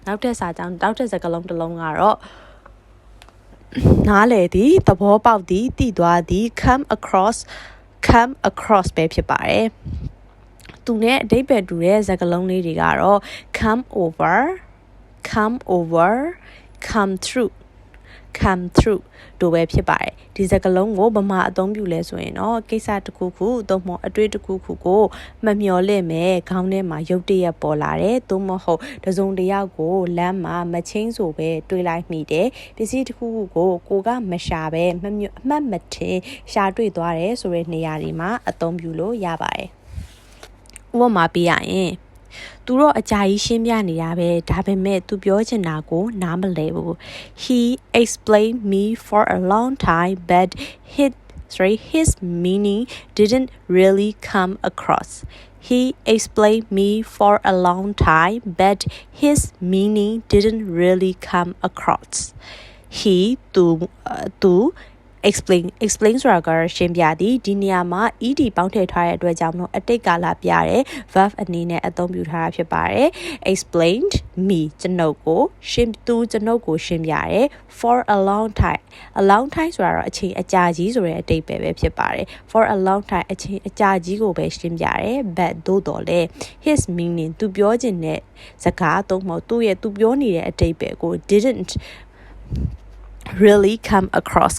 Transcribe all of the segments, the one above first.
နောက်တဲ့စာကြောင်းနောက်တဲ့စကားလုံးတစ်လုံးကတော့နားလေသည်သဘောပေါက်သည်သိသွားသည် come across ပဲဖြစ်ပါတယ်သူနဲ့အဓိပ္ပာယ်တူတဲ့စကားလုံးလေးတွေကတော့ come over come through တို့ပဲဖြစ်ပါတယ်ဒီစကားလုံးကိုဗမာအသုံးပြုလဲဆိုရင်တော့ကိစ္စတစ်ခုခုသို့မဟုတ်အတွေ့တစ်ခုခုကိုမမျှော်လင့်မဲ့ခေါင်းထဲမှာရုတ်တရက်ပေါ်လာတယ်သို့မဟုတ်တစုံတစ်ယောက်ကိုလမ်းမှာမချင်းဆိုပဲတွေးလိုက်မိတယ်ပစ္စည်းတစ်ခုခုကိုကမရှာပဲအမှတ်မထင်ရှာတွေ့သွားတယ်ဆိုတဲ့နေရာတွေမှာအသုံးပြုလို့ရပါတယ်ဥပမာပေးရရင်သူတော့အကြာကြီးရှင်းပြနေတာပဲဒါပေမဲ့သူပြောချင်တာကိုနားမလည်ဘူး He explained me for a long time but his meaning didn't really come across He explained me for a long time but his meaning didn't really come across He သူexplain ဆိုတာကရှင်းပြသည်ဒီနေရာမှာ ed ပေါင်းထည့်ထားတဲ့အတွက်ကြောင့်မို့အတိတ်ကာလပြတဲ့ verb အနေနဲ့အသုံးပြုထားတာဖြစ်ပါတယ် explained me ကျွန်ုပ်ကိုရှင်းပြတယ် for a long time ဆိုတာတော့အချိန်အကြာကြီးဆိုတဲ့အတိတ်ပဲဖြစ်ပါတယ် for a long time အချိန်အကြာကြီးကိုပဲရှင်းပြတယ် but သို့တော်လဲ his meaning သူပြောချင်တဲ့စကားသုံးမဟုတ်သူပြောနေတဲ့အတိတ်ပဲကို didn't really come across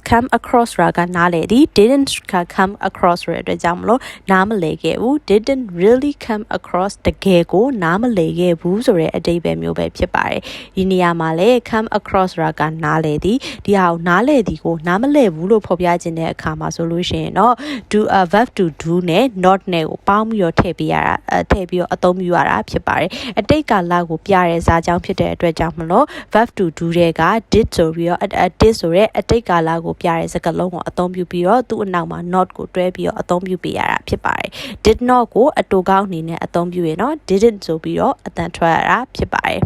ရာကနားလေသည် didn't come across ရတဲ့အတွက်ကြောင့်မလို့နားမလည်ခဲ့ဘူး didn't really come across တကယ်ကိုနားမလည်ခဲ့ဘူးဆိုတဲ့အဓိပ္ပာယ်မျိုးပဲဖြစ်ပါတယ်ဒီနေရာမှာလည်း come across ရာကနားလေသည်ဒီဟာကိုနားလေသည်ကိုနားမလည်ဘူးလို့ဖော်ပြခြင်းတဲ့အခါမှာဆိုလို့ရှိရင်တော့ do a verb to do နဲ့ not နဲ့ကိုပေါင်းပြီးတော့ထည့်ပြီးတော့အသုံးပြုရတာဖြစ်ပါတယ်အတိတ်ကာလကိုပြတဲ့စာကြောင်းဖြစ်တဲ့အတွက်ကြောင့်မလို့ verb to do တွေက did ဆိုပြီးတော့did ဆိုတဲ့အတိတ်ကာလကိုပြတဲ့စကားလုံးကိုအသုံးပြုပြီးတော့သူ့အနောက်မှာ not ကိုတွဲပြီးတော့အသုံးပြုပေးရတာဖြစ်ပါတယ် did not ကိုအတူကောင်းအနေနဲ့အသုံးပြုရင်တော့ didn't ဆိုပြီးတော့အတန်ထွက်ရတာဖြစ်ပါတယ်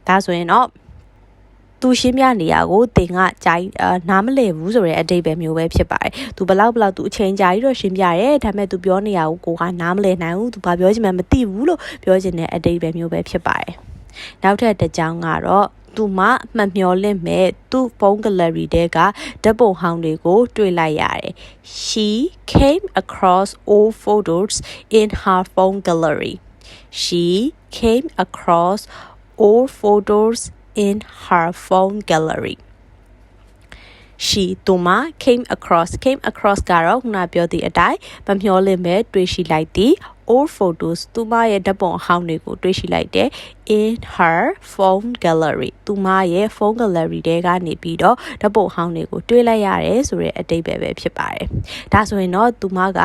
ဒါဆိုရင်တော့သူရှင်းပြနေရကိုသင်ကနားမလည်ဘူးဆိုတဲ့အဓိပ္ပာယ်မျိုးပဲဖြစ်ပါတယ်သူဘလောက်သူအချိန်ကြာကြီးတော့ရှင်းပြတယ်ဒါပေမဲ့သူပြောနေရကိုကနားမလည်နိုင်ဘူးသူဘာပြောချင်မှမသိဘူးလို့ပြောချင်တဲ့အဓိပ္ပာယ်မျိုးပဲဖြစ်ပါတယ်နောက်ထပ်တစ်ကြောင်းကတော့သူမမှတ်မျောလင့်မဲ့သူ့ဖုန်း gallery ထဲကဓာတ်ပုံဟောင်းတွေကိုတွေ့လိုက်ရတယ် She came across old photos in her phone gallery She came across old photos in her phone gallery She သူမ came across ကတော့ခုနပြောသည့်အတိုင်းမမျောလင့်မဲ့တွေ့ရှိလိုက်သည် old photos သူမရဲ့ဓာတ်ပုံဟောင်းတွေကိုတွေ့ရှိလိုက်တယ် in her phone gallery သူမရဲ့ phone gallery ထဲကနေပြီးတော့ဓာတ်ပုံဟောင်းတွေကိုတွေ့လိုက်ရတယ်ဆိုတဲ့အဓိပ္ပာယ်ပဲဖြစ်ပါတယ်ဒါဆိုရင်တော့သူမက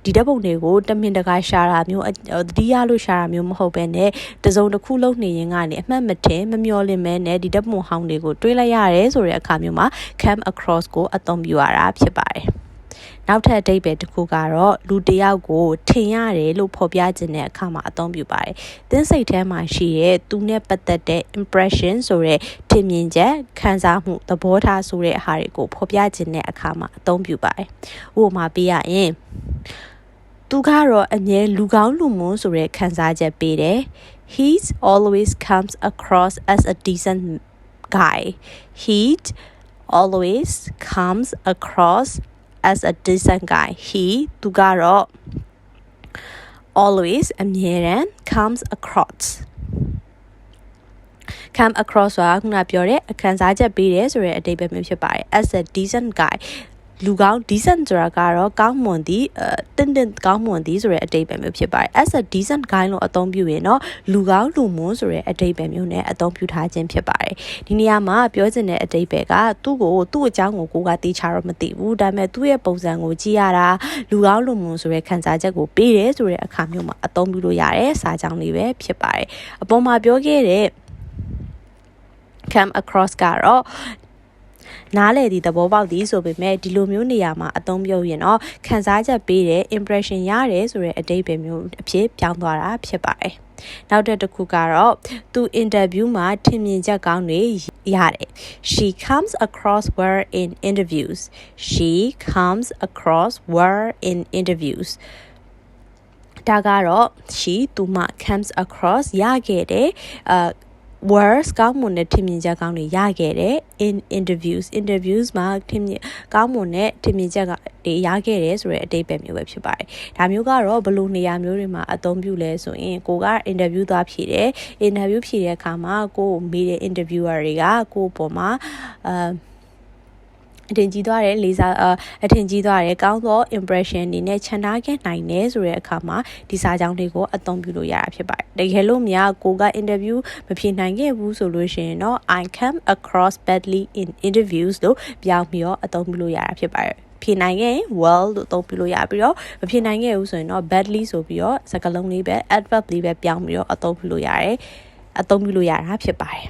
ဒီဓာတ်ပုံတွေကိုတမင်တကာရှာတာမျိုးတတိယလို့ရှာတာမျိုးမဟုတ်ဘဲနဲ့တစုံတစ်ခုလုံးနေရင်ကနေအမှတ်မထင်မမျောလင့်မဲနဲ့ဒီဓာတ်ပုံဟောင်းတွေကိုတွေ့လိုက်ရတယ်ဆိုတဲ့အခါမျိုးမှာ come across ကိုအသုံးပြုရတာဖြစ်ပါတယ်နောက်ထပ်အဓိပ္ပာယ်တစ်ခုကတော့လူတစ်ယောက်ကိုထင်ရတယ်လို့ဖော်ပြခြင်းတဲ့အခါမှာအသုံးပြုပါတယ်။သင်စိတ်ထဲမှာရှိတဲ့သူနဲ့ပတ်သက်တဲ့ impression ဆိုတဲ့ထင်မြင်ချက်ခံစားမှုသဘောထားဆိုတဲ့အရာတွေကိုဖော်ပြခြင်းတဲ့အခါမှာအသုံးပြုပါတယ်။ဥပမာပေးရရင်သူကတော့အမြဲလူကောင်းလူမွန်းဆိုတဲ့ခံစားချက်ပေးတယ်။ He always comes across as a decent guy. He always comes across as a decent guy. He သူကတော့ always အမြဲတမ်း comes across ဆိုတာခုနပြောတဲ့ခံစားချက်ပေးတယ်ဆိုတဲ့အဓိပ္ပာယ်မျိုးဖြစ်ပါတယ် as a decent guy လူကောင်း decent ဆိုတာကတော့ကောင်းမွန်သည်တင့်ကောင်းမွန်သည်ဆိုတဲ့အဓိပ္ပာယ်မျိုးဖြစ်ပါတယ် as a decent guy လို့အသုံးပြုရင်တော့လူကောင်းလူမွန်ဆိုတဲ့အဓိပ္ပာယ်မျိုးနဲ့အသုံးပြုထားခြင်းဖြစ်ပါတယ်ဒီနေရာမှာပြောချင်တဲ့အဓိပ္ပာယ်ကသူ့အကြောင်းကိုကတေချာတော့မသိဘူးဒါပေမဲ့သူ့ရဲ့ပုံစံကိုကြည့်ရတာလူကောင်းလူမွန်ဆိုတဲ့ခံစားချက်ကိုပေးတယ်ဆိုတဲ့အခါမျိုးမှာအသုံးပြုလို့ရတဲ့စာကြောင်းလေးပဲဖြစ်ပါတယ်အပေါ်မှာပြောခဲ့တဲ့ come across ကတော့နားလေဒီသဘောပေါက်သည်ဆိုပေမဲ့ဒီလိုမျိုးနေရာမှာအသုံးပြုရင်တော့ခံစားချက်ပေးတဲ့ impression ရတယ်ဆိုတဲ့အဓိပ္ပာယ်မျိုးအဖြစ်ပြောင်းသွားတာဖြစ်ပါတယ်နောက်တစ်ခုကတော့သူ interview မှာထင်မြင်ချက်ကောင်းတွေရတယ် She comes across well in interviewsဒါကတော့ she သူမ comes across ရခဲ့တယ် words ကောင်းမွန်တဲ့ထင်မြင်ချက်ကောင်းတွေရခဲ့တယ် in interviews မှာကောင်းမွန်တဲ့ထင်မြင်ချက်ကတွေရခဲ့တယ်ဆိုတဲ့အဓိပ္ပာယ်မျိုးပဲဖြစ်ပါတယ်ဒါမျိုးကတော့ဘယ်လိုနေရာမျိုးတွေမှာအသုံးပြုလဲဆိုရင်ကိုက interview သွားဖြေတယ် interview ဖြေတဲ့အခါမှာကိုမေးတဲ့ interviewer တွေကကိုပေါ်မှာအထင်ကြီးသွားတယ်လေးစားအထင်ကြီးသွားတယ်ကောင်းသော impression အနေနဲ့ခြံထားခဲ့နိုင်တယ်ဆိုတဲ့အခါမှာဒီစာကြောင်းတွေကိုအသုံးပြုလို့ရတာဖြစ်ပါတယ်တကယ်လို့များကိုက interview မဖြေနိုင်ခဲ့ဘူးဆိုလို့ရှိရင်တော့ I come across badly in interviews လို့ပြောင်းပြီးတော့အသုံးပြုလို့ရတာဖြစ်ပါတယ်ဖြေနိုင်ခဲ့ရင် well လို့အသုံးပြုလို့ရပြီးတော့မဖြေနိုင်ခဲ့ဘူးဆိုရင်တော့ badly ဆိုပြီးတော့စကားလုံးလေးပဲ adverb လေးပဲပြောင်းပြီးတော့အသုံးပြုလို့ရတယ်အသုံးပြုလို့ရတာဖြစ်ပါတယ်